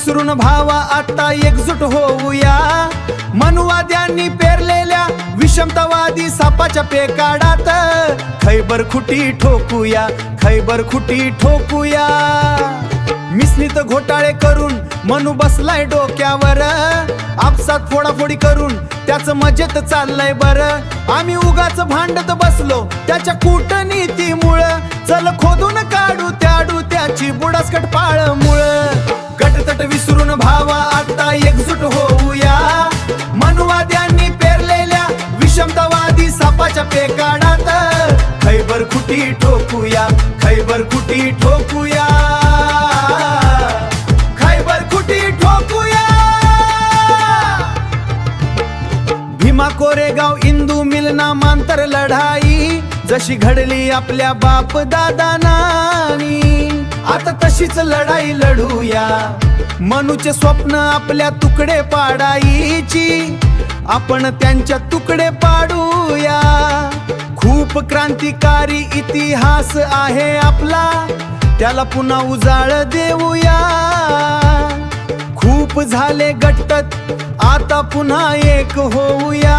विसरून भावा आता एकजूट होऊया। मनुवाद्यांनी पेरलेल्या विषमतावादी सापाच्या पेकाडात खैबर खुटी ठोकूया, खैबर खुटी ठोकूया। मिसनीत घोटाळे करून मनू बसलाय डोक्यावर, आपसात फोडाफोडी करून त्याचं मजेत चाललंय बरं। आम्ही उगाच भांडत बसलो त्याच्या कूटनीतीमुळं, चल खोदून काढू त्याडू त्याची बुडासकट पाळ मुळ। गटतट विसरून भावा आता एकजूट होऊया। मनुवाद्यांनी पेरलेल्या विषमतावादी सापाच्या पेकाडात खैबर खुटी ठोकूया, खैबर खुटी ठोकूया, खैबर खुटी ठोकूया। भीमा कोरेगाव इंदू मिलना मांतर लढाई जशी घडली आपल्या बाप दादांनी, आता तशीच लढाई लढूया। मनूचे स्वप्न आपल्या तुकडे पाडायची, आपण त्यांच्या तुकडे पाडूया। खूप क्रांतिकारी इतिहास आहे आपला, त्याला पुन्हा उजाळ देऊया। खूप झाले गट्टत आता पुन्हा एक होऊया।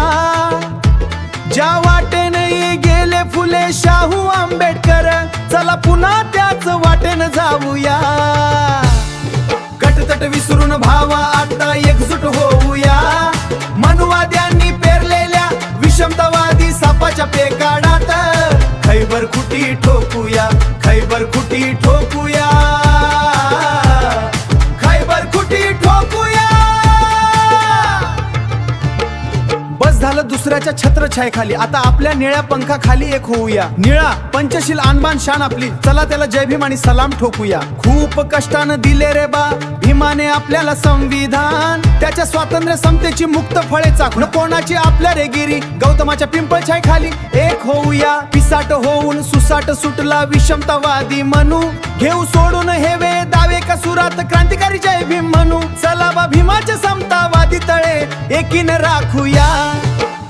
ज्या वाटेने गेले फुले शाहू आंबेडकर, चला पुन्हा त्याच वाटेने जाऊया। गटतट विसरून भावा आता एकजूट होऊया। मनुवाद्यांनी पेरलेल्या विषमतावादी सापाच्या पेकाडात खैबर खुटी ठोकूया, खैबर खुटी ठोकूया, खैबर खुटी ठोकूया। बस झालं दुसऱ्याच्या छत्रछायेखाली, आता आपल्या निळ्या पंखाखाली एक होऊया। निळा पंचशील आणबान शान आपली, चला त्याला जय भीम आणि सलाम ठोकूया। खूप कष्टानं दिले रे बा भीमाने आपल्याला संविधान, त्याच्या स्वातंत्र्य समतेची मुक्त फळे चाखून कोणाची आपल्या रेगिरी। गौतमाच्या पिंपळछाय खाली एक होऊया। पिसाट होऊन सुसाट सुटला विषमतावादी मनू, घेऊ सोडून हेवे दावे का सुरात क्रांतिकारी जय भीम म्हणू। चला बा भीमाचे समतावादी तळे एकीने राखूया।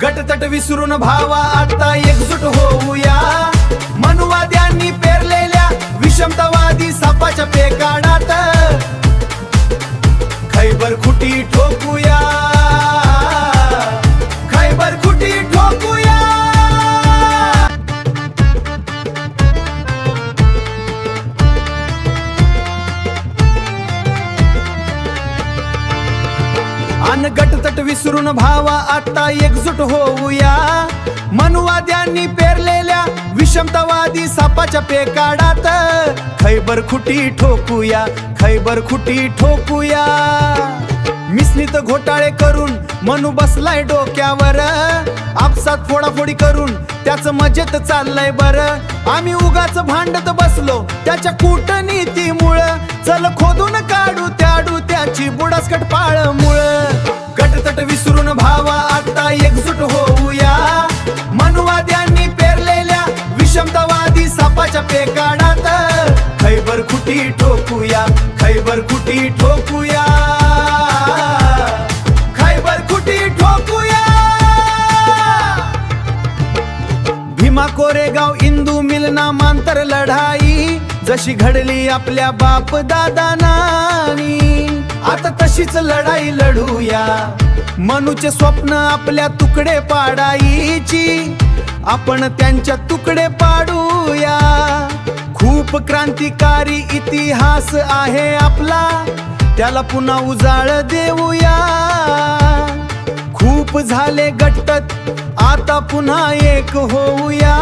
गटतट विसरून भावा आता एकजूट होऊया। मनुवाद्यांनी पेरलेल्या विषमतावादी सापाच्या पेकाडात खैबर खुटी ठोकूया, खैबर खुटी ठोकूया। अन गटतट विसरून भावा आता एकजूट होऊया। मनुवाद्यांनी पेरलेल्या विषमतावादी सापाच्या पेकाडात खैबर खुटी ठोकूया, खैबर खुटी ठोकूया। मिसनीत घोटाळे करून मनू बसलाय डोक्यावर, आपसात फोडाफोडी करून त्याचं मजेत चाललंय बरं। आम्ही उगाच भांडत बसलो त्याच्या कूटनीतीमुळं, चल खोदून काढू त्याडू त्याची बुडासकट पाळ मुळ। गटतट विसरून भावा आता एकजूट होऊया। मनुवाद्यांनी पेरलेल्या विषमतावादी सापाच्या पेकाडात खैबर खुटी ठोकूया, खैबर खुटी ठोकूया, खैबर खुटी ठोकूया। भीमा कोरेगाव इंदू मिलना मांतर लढाई जशी घडली आपल्या बाप दादांनी, आता तशीच लढाई लढूया। मनूचे स्वप्न आपल्या तुकडे पाडायची, आपण त्यांच्या तुकडे पाडूया। खूप क्रांतिकारी इतिहास आहे आपला, त्याला पुन्हा उजाळ देऊया। खूप झाले गट्टत आता पुन्हा एक होऊया।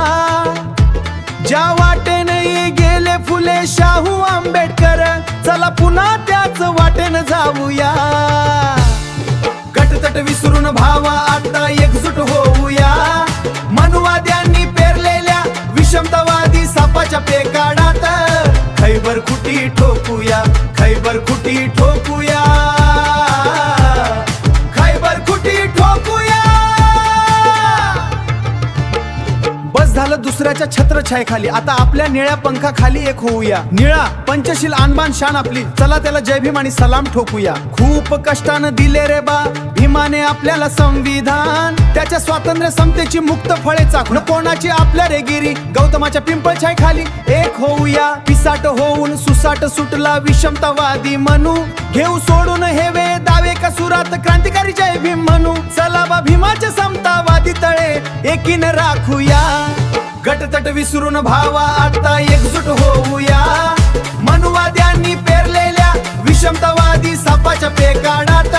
ज्या वाटेने गेले फुले शाहू आंबेडकर, चला पुन्हा त्याच वाटेने जाऊया। गटतट विसरून भावा आता एकजूट होऊया। मनुवाद्यांनी पेरलेल्या विषमतावादी सापाच्या पेकाडात खैबर खुटी ठोकूया, खैबर खुटी ठोकूया, खैबर खुटी ठोकूया। बस झालं दुसऱ्याच्या छत्रछायेखाली, आता आपल्या निळ्या पंखाखाली एक होऊया. निळा पंचशील आणबान शान आपली, चला त्याला जय भीम आणि सलाम ठोकूया. खूप कष्टानं दिले रे बा भीमाने आपल्याला संविधान, त्याच्या स्वातंत्र्य समतेची मुक्त फळे चाखून कोणाची आपल्या रेगिरी. गौतमाच्या पिंपळ छायेखाली एक होऊया. पिसाट होऊन सुसाट सुटला विषमतावादी म्हणू, घेऊ सोडून हे वे दावे का सुरात क्रांतिकारी जय भीम म्हणू. चला बा भीमाचे समतावादी तळे एकीने राखूया. गटतट विसरून भावा आता एकजूट होऊया. मनुवाद्यांनी पेरलेल्या विषमतावादी सापाच्या पेकाडात